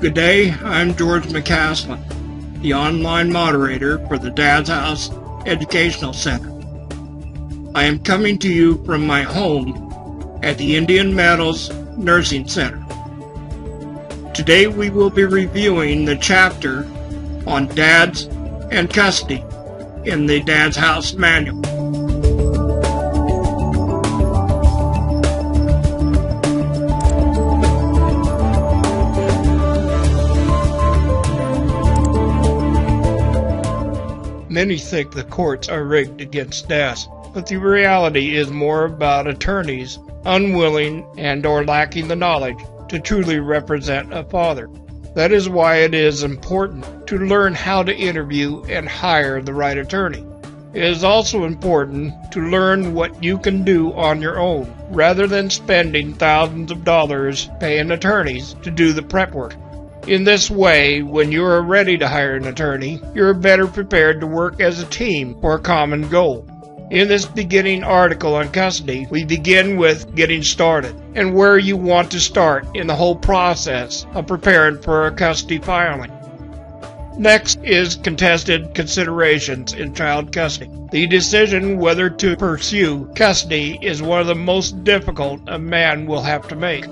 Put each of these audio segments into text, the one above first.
Good day, I'm George McCaslin, the online moderator for the Dad's House Educational Center. I am coming to you from my home at the Indian Meadows Nursing Center. Today we will be reviewing the chapter on dads and custody in the Dad's House Manual. Many think the courts are rigged against dads, but the reality is more about attorneys unwilling and or lacking the knowledge to truly represent a father. That is why it is important to learn how to interview and hire the right attorney. It is also important to learn what you can do on your own, rather than spending thousands of dollars paying attorneys to do the prep work. In this way, when you are ready to hire an attorney, you are better prepared to work as a team for a common goal. In this beginning article on custody, we begin with getting started and where you want to start in the whole process of preparing for a custody filing. Next is contested considerations in child custody. The decision whether to pursue custody is one of the most difficult a man will have to make.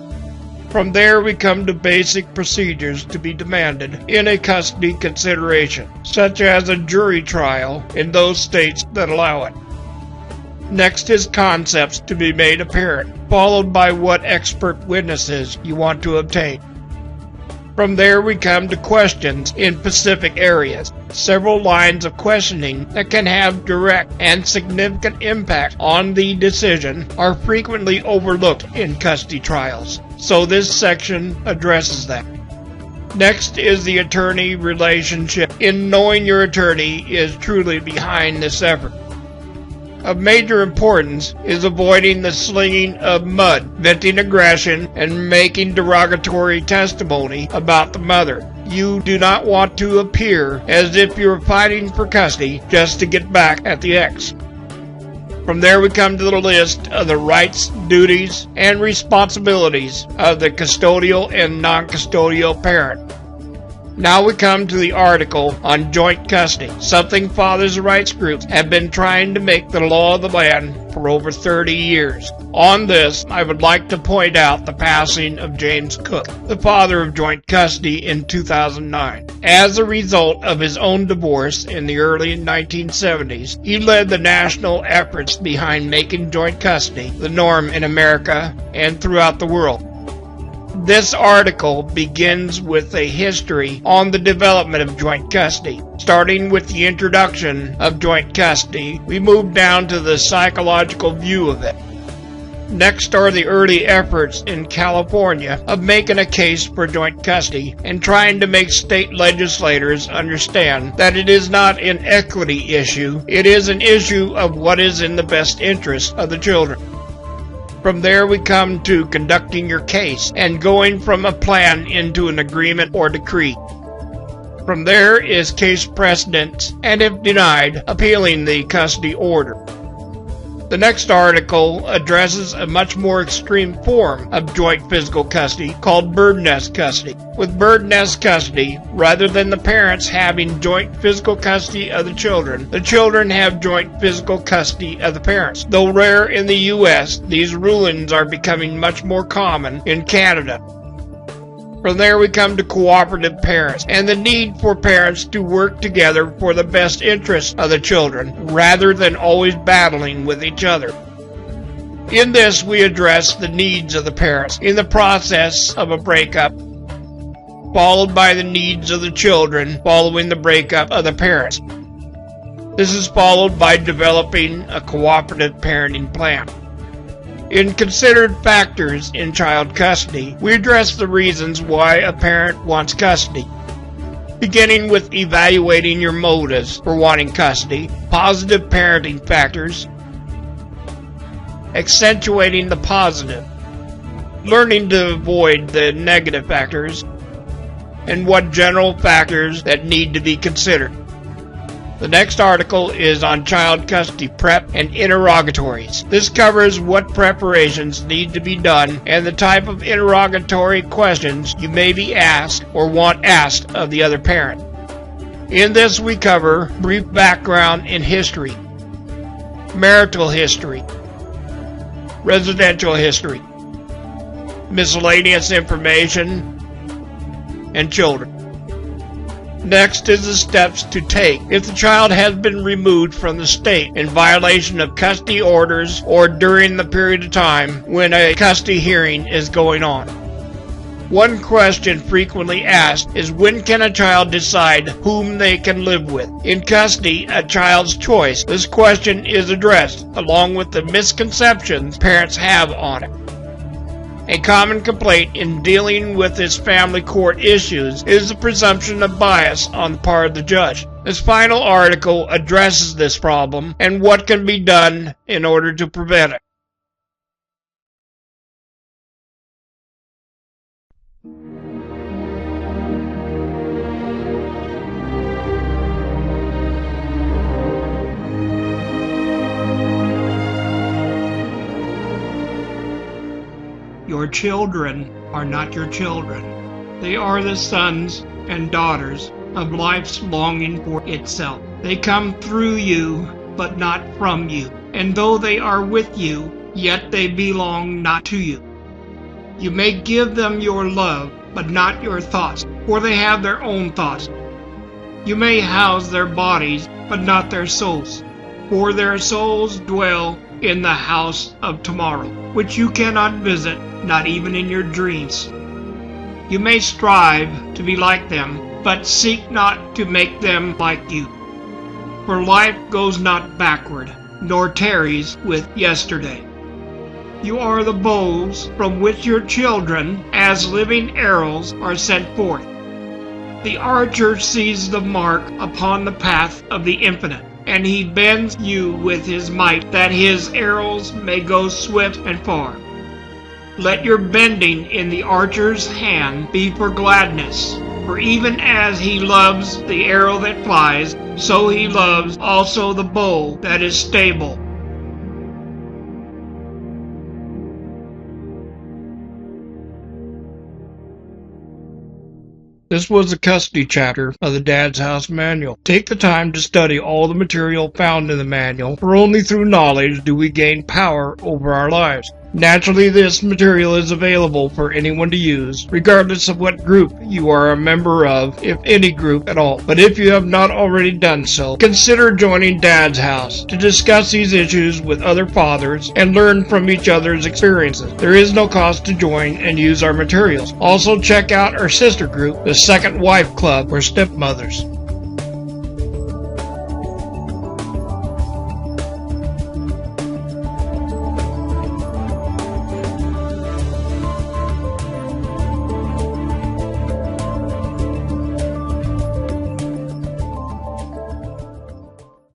From there we come to basic procedures to be demanded in a custody consideration, such as a jury trial in those states that allow it. Next is concepts to be made apparent, followed by what expert witnesses you want to obtain. From there we come to questions in specific areas. Several lines of questioning that can have direct and significant impact on the decision are frequently overlooked in custody trials, so this section addresses that. Next is the attorney relationship. In knowing your attorney is truly behind this effort. Of major importance is avoiding the slinging of mud, venting aggression, and making derogatory testimony about the mother. You do not want to appear as if you're fighting for custody just to get back at the ex. From there we come to the list of the rights, duties, and responsibilities of the custodial and non-custodial parent. Now we come to the article on joint custody, something fathers' rights groups have been trying to make the law of the land for over 30 years. On this, I would like to point out the passing of James Cook, the father of joint custody, in 2009. As a result of his own divorce in the early 1970s, he led the national efforts behind making joint custody the norm in America and throughout the world. This article begins with a history on the development of joint custody. Starting with the introduction of joint custody, we move down to the psychological view of it. Next are the early efforts in California of making a case for joint custody and trying to make state legislators understand that it is not an equity issue, it is an issue of what is in the best interest of the children. From there we come to conducting your case and going from a plan into an agreement or decree. From there is case precedence, and if denied, appealing the custody order. The next article addresses a much more extreme form of joint physical custody called bird nest custody. With bird nest custody, rather than the parents having joint physical custody of the children have joint physical custody of the parents. Though rare in the U.S., these rulings are becoming much more common in Canada. From there we come to cooperative parents and the need for parents to work together for the best interests of the children rather than always battling with each other. In this we address the needs of the parents in the process of a breakup, followed by the needs of the children following the breakup of the parents. This is followed by developing a cooperative parenting plan. In considered factors in child custody, we address the reasons why a parent wants custody, beginning with evaluating your motives for wanting custody, positive parenting factors, accentuating the positive, learning to avoid the negative factors, and what general factors that need to be considered. The next article is on child custody prep and interrogatories. This covers what preparations need to be done and the type of interrogatory questions you may be asked or want asked of the other parent. In this we cover brief background and history, marital history, residential history, miscellaneous information, and children. Next is the steps to take if the child has been removed from the state in violation of custody orders or during the period of time when a custody hearing is going on. One question frequently asked is, when can a child decide whom they can live with? In custody, a child's choice. This question is addressed along with the misconceptions parents have on it. A common complaint in dealing with this family court issues is the presumption of bias on the part of the judge. This final article addresses this problem and what can be done in order to prevent it. Your children are not your children. They are the sons and daughters of life's longing for itself. They come through you, but not from you. And though they are with you, yet they belong not to you. You may give them your love, but not your thoughts, for they have their own thoughts. You may house their bodies, but not their souls, for their souls dwell in the house of tomorrow, which you cannot visit, not even in your dreams. You may strive to be like them, but seek not to make them like you. For life goes not backward, nor tarries with yesterday. You are the bows from which your children, as living arrows, are sent forth. The archer sees the mark upon the path of the infinite, and he bends you with his might, that his arrows may go swift and far. Let your bending in the archer's hand be for gladness, for even as he loves the arrow that flies, so he loves also the bow that is stable. This was the custody chapter of the Dad's House Manual. Take the time to study all the material found in the manual, for only through knowledge do we gain power over our lives. Naturally, this material is available for anyone to use, regardless of what group you are a member of, if any group at all. But if you have not already done so, consider joining Dad's House to discuss these issues with other fathers and learn from each other's experiences. There is no cost to join and use our materials. Also, check out our sister group, the Second Wife Club for Stepmothers.